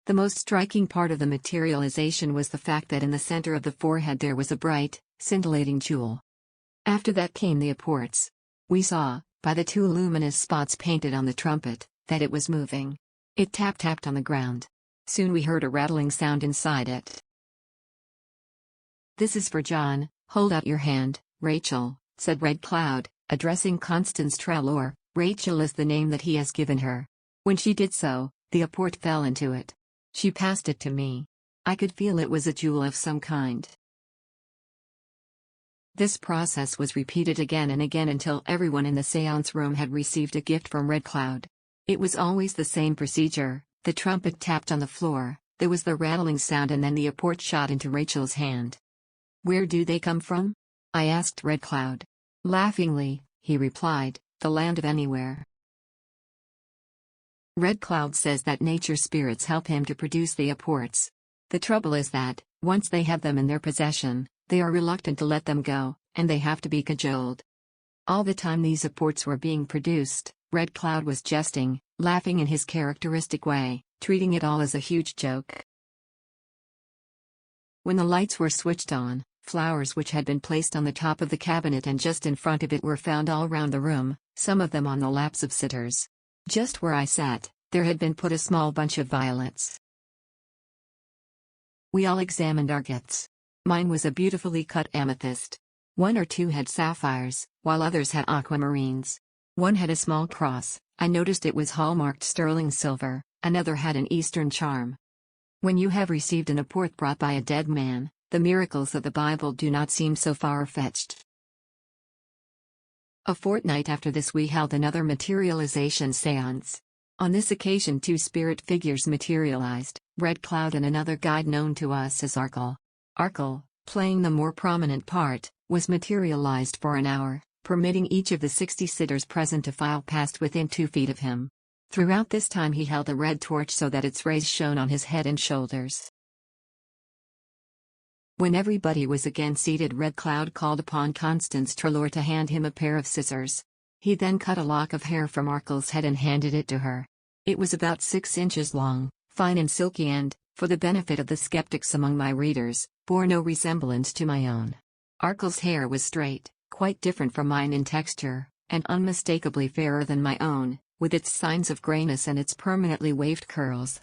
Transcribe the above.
The most striking part of the materialization was the fact that in the center of the forehead there was a bright, scintillating jewel. After that came the apports. We saw, by the two luminous spots painted on the trumpet, that it was moving. It tapped on the ground. Soon we heard a rattling sound inside it. "This is for John, hold out your hand, Rachel," said Red Cloud, addressing Constance Treloar. Rachel is the name that he has given her. When she did so, the apport fell into it. She passed it to me. I could feel it was a jewel of some kind. This process was repeated again and again until everyone in the séance room had received a gift from Red Cloud. It was always the same procedure. The trumpet tapped on the floor, there was the rattling sound, and then the apport shot into Rachel's hand. "Where do they come from?" I asked Red Cloud. Laughingly, he replied, "The land of anywhere." Red Cloud says that nature spirits help him to produce the apports. The trouble is that, once they have them in their possession, they are reluctant to let them go, and they have to be cajoled. All the time these apports were being produced, Red Cloud was jesting, laughing in his characteristic way, treating it all as a huge joke. When the lights were switched on, flowers which had been placed on the top of the cabinet and just in front of it were found all round the room, some of them on the laps of sitters. Just where I sat, there had been put a small bunch of violets. We all examined our gifts. Mine was a beautifully cut amethyst. One or two had sapphires, while others had aquamarines. One had a small cross. I noticed it was hallmarked sterling silver. Another had an Eastern charm. When you have received an apport brought by a dead man, the miracles of the Bible do not seem so far-fetched. A fortnight after this we held another materialization séance. On this occasion two spirit figures materialized, Red Cloud and another guide known to us as Arkle. Arkle, playing the more prominent part, was materialized for an hour, permitting each of the 60 sitters present to file past within 2 feet of him. Throughout this time he held a red torch so that its rays shone on his head and shoulders. When everybody was again seated, Red Cloud called upon Constance Treloar to hand him a pair of scissors. He then cut a lock of hair from Arkle's head and handed it to her. It was about 6 inches long, fine and silky and, for the benefit of the skeptics among my readers, bore no resemblance to my own. Arkle's hair was straight, quite different from mine in texture, and unmistakably fairer than my own, with its signs of grayness and its permanently waved curls.